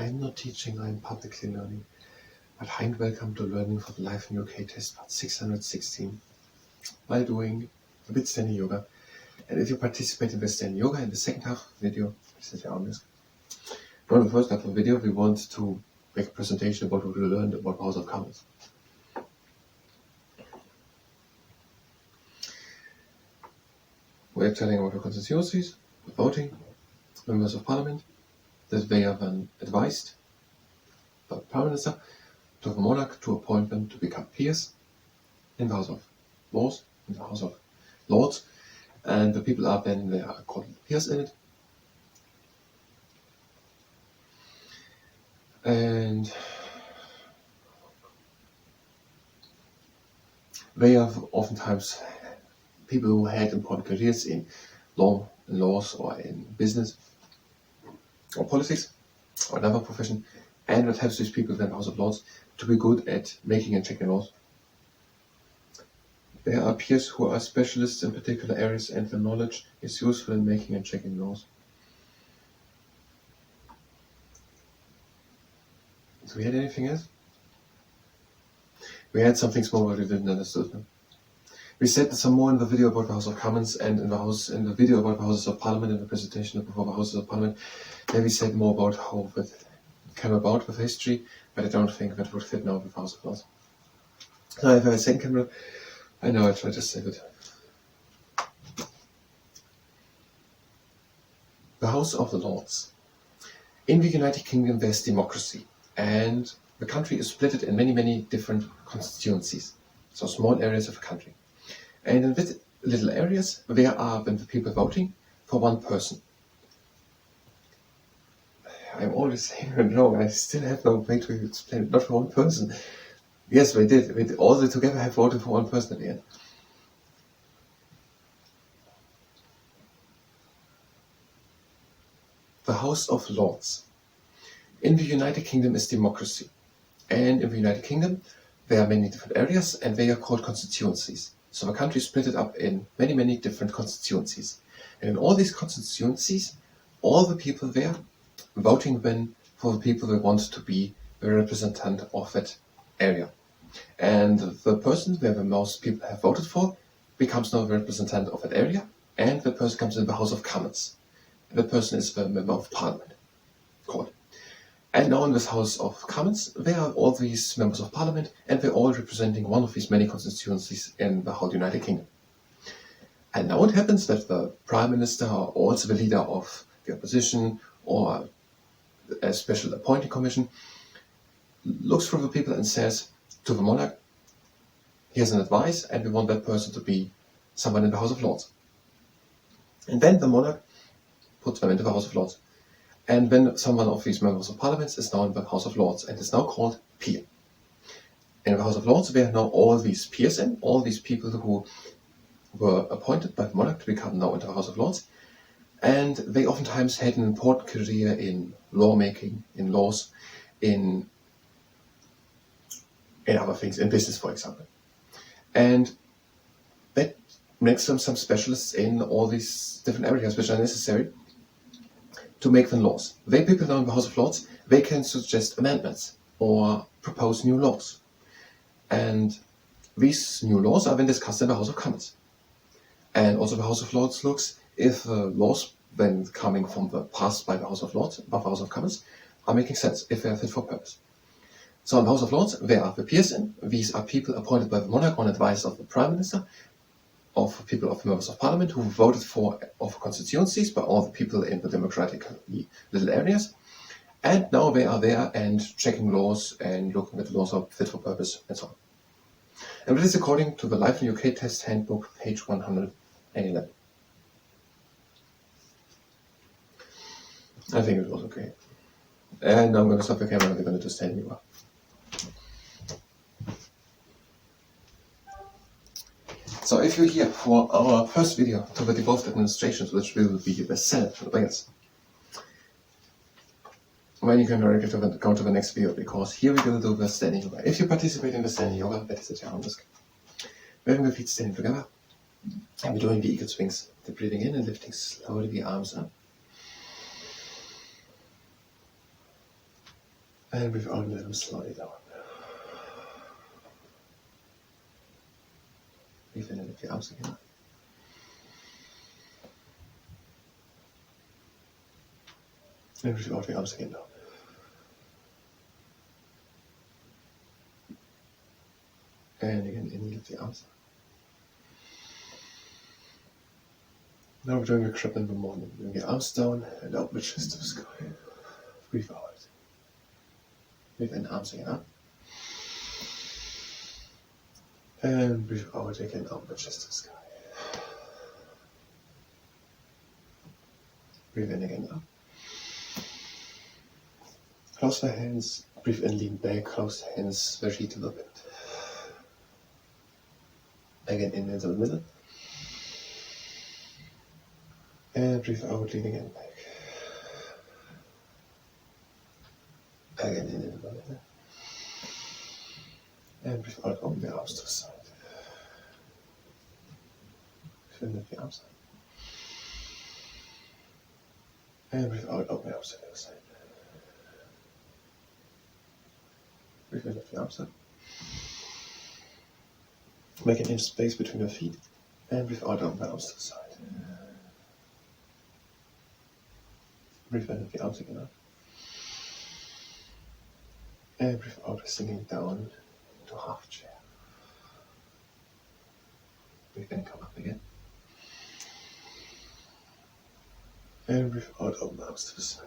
I'm not teaching, I'm publicly learning. But hi and welcome to Learning for the Life in UK test part 616 while doing a bit standing yoga. And if you participate in the standing yoga in the second half of the video, set your arm risk. Now in the first half of the video we want to make a presentation about what we learned about the House of Commons. We're telling about the constituencies, the voting, members of parliament, that they are then advised by the Prime Minister to the monarch to appoint them to become peers in the House of Laws, in the House of Lords, and the people are then, they are called peers in it. And they are oftentimes people who had important careers in laws or in business or politics or another profession, and it helps these people in the House of Lords to be good at making and checking laws. There are peers who are specialists in particular areas and their knowledge is useful in making and checking laws. So we had anything else? We had some things more but we didn't understand them. We said some more in the video about the House of Commons and in the video about the Houses of Parliament and the presentation before the Houses of Parliament. There we said more about how that came about with history, but I don't think that would fit now with the House of Lords. So if I have a second camera, I know I tried to save it. The House of the Lords. In the United Kingdom there's democracy, and the country is split in many different constituencies, so small areas of the country. And in these little areas there are then the people voting for one person. I'm always saying it wrong, I still have no way to explain it, not for one person. Yes, they did. They all together have voted for one person at the end. The House of Lords. In the United Kingdom is democracy. And in the United Kingdom there are many different areas and they are called constituencies. So the country is split up in many different constituencies. And in all these constituencies, all the people there voting then for the people they want to be the representative of that area. And the person where the most people have voted for becomes now the representative of that area, and the person comes in the House of Commons. And the person is the Member of Parliament, called. And now in this House of Commons, there are all these members of Parliament, and they're all representing one of these many constituencies in the whole United Kingdom. And now it happens that the Prime Minister, or also the leader of the opposition, or a special appointing commission, looks through the people and says to the monarch, here's an advice, and we want that person to be someone in the House of Lords. And then the monarch puts them into the House of Lords. And then someone of these members of Parliament is now in the House of Lords and is now called peer. In the House of Lords there are now all these peers in, all these people who were appointed by the monarch to become now into the House of Lords. And they oftentimes had an important career in lawmaking, in laws, in other things, in business for example. And that makes them some specialists in all these different areas which are necessary to make them laws. They people now in the House of Lords, they can suggest amendments or propose new laws. And these new laws are then discussed in the House of Commons. And also the House of Lords looks if the laws then coming from the passed by the House of Lords, by the House of Commons, are making sense, if they are fit for purpose. So in the House of Lords, there are the peers in. These are people appointed by the monarch on advice of the Prime Minister, of people of members of Parliament who voted for of constituencies by all the people in the democratic little areas. And now they are there and checking laws and looking at the laws are fit for purpose and so on. And this is according to the Life in UK Test Handbook, page 111. I think it was okay. And now I'm going to stop the camera and we're going to do standing yoga. So if you're here for our first video to the devolved administrations, which will be the Senate for the Wales, then you can directly go to the next video, because here we're going to do the standing yoga. If you participate in the standing yoga, that is at your arm risk. We're having the feet standing together, and we're doing the eagle swings. The breathing in and lifting slowly the arms up. And breathe out and let them slowly down. Breathe in and lift your arms again up. And breathe out your arms again down. And again, in, lift the arms up. Now we're doing a crab in the morning. Bring your arms down and up the chest to the sky. Breathe out. Breathe in, arms again up. And breathe out again, up the chest to the sky. Breathe in again up. Close the hands. Breathe in, lean back. Close the hands, very to the wind. Again, in into the middle. And breathe out, leaning in back. Again, in into the middle. And breathe out, open the arms to the side. Breathe in, lift the arms up. And breathe out, open the arms to the other side. Breathe in, lift the arms up. Make an inch space between your feet. And breathe out, open the arms to the side. Breathe in, lift the arms again up. And breathe out, sinking down into half chair. Breathe in, come up again. And breathe out, open the arms to the side.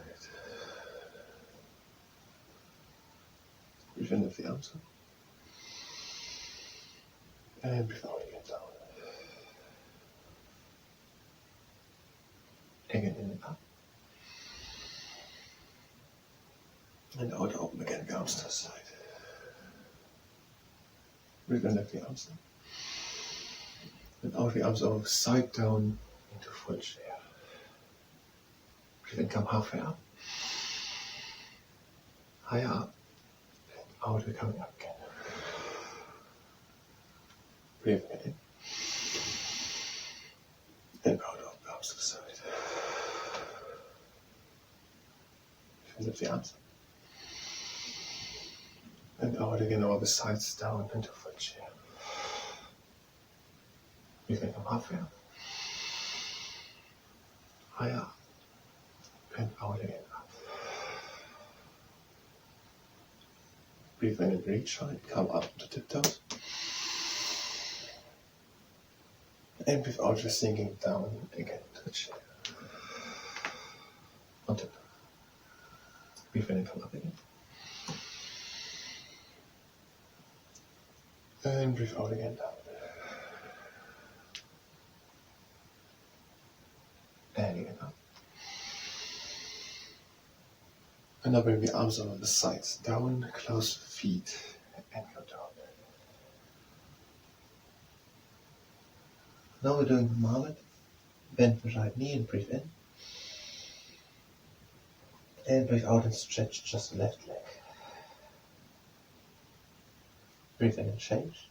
Breathe in, lift the arms up. And breathe out again down. Again in and up. And out, open again, the arms to the side. Breathe in, lift the arms up. And out the arms over, side down into full chair. Breathe in, come halfway up. Higher up. And out, we're coming up again. Breathe in. And out, open the arms to the side. Lift the arms up. And out again, all the sides down into full chair. Breathe in, come halfway up. Higher up. And out again up. Breathe in and reach out, come up to tiptoes. And breathe out, just sinking down again to the chair. On tiptoes. Breathe in and come up again. And breathe out again down. And again up. And now bring the arms over the sides down, close the feet, and go down. Now we're doing the marmot. Bend the right knee and breathe in. And breathe out and stretch just the left leg. Breathe in and change.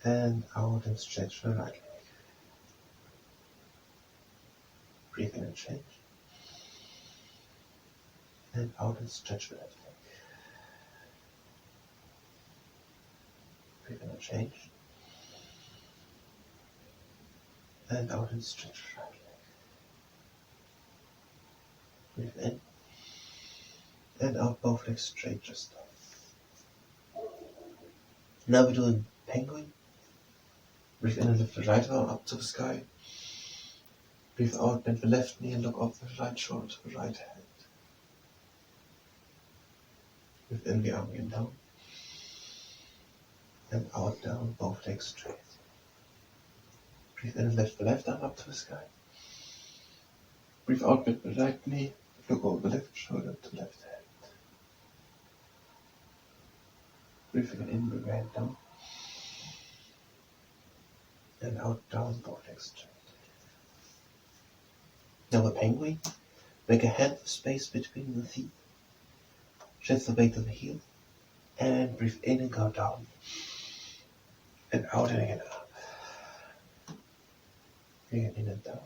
And out and stretch the right leg. Breathe in and change. And out and stretch the left leg. Breathe in and change. And out and stretch the right leg. Breathe in. And out, both legs straight, just down. Now we're doing penguin. Breathe in and lift the right arm up to the sky. Breathe out, bend the left knee and look off the right shoulder to the right hand. Breathe in, the arm again down. And out, down, both legs straight. Breathe in and lift the left arm up to the sky. Breathe out, bend the right knee, look over the left shoulder to the left hand. Breathe in, bring the hand down. And out, down, both legs straight. Now the penguin. Make a hand of space between the feet. Shift the weight of the heel. And breathe in and go down. And out and again up. Again in and down.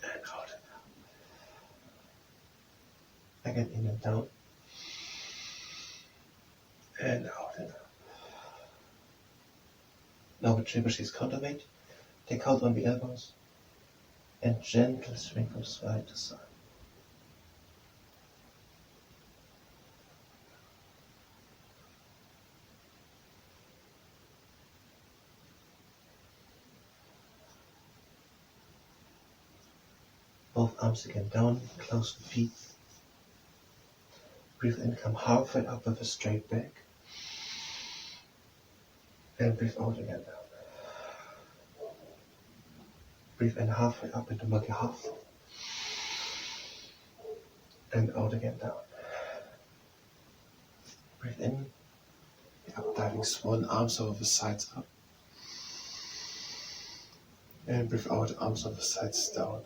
And out and up. Again, in and down. And out and up. Now with triple C's counterweight, take out on the elbows and gentle swing from side to side. Both arms again down, close the feet. Breathe in, come halfway up with a straight back. And breathe out again down. Breathe in halfway up into monkey half. And out again down. Breathe in, the up diving swan, arms over the sides up. And breathe out, arms over the sides down.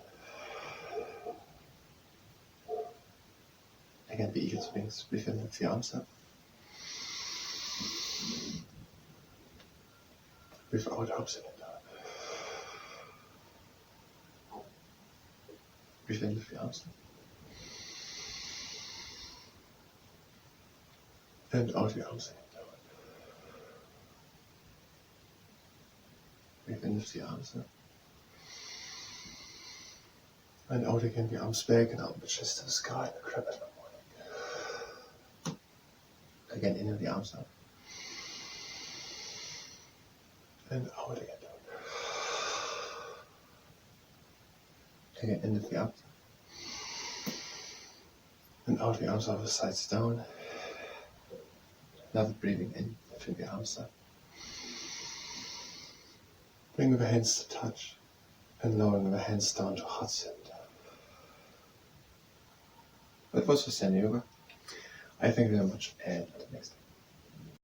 Again, the eagle's wings. Breathe in, lift the arms up. Breathe out, arms again down. Breathe in, lift the arms up. And out the arms again down. Breathe in, lift the arms up. And out again, the arms back and out the chest to the sky and the crab in the morning. Again, in the arms up. And out again down. Again, in the up. And out the arms over the sides down. Another breathing in, lifting the arms up. Bring the hands to touch and lowering the hands down to heart center. That was for Zen Yoga. I thank you very much and until next time.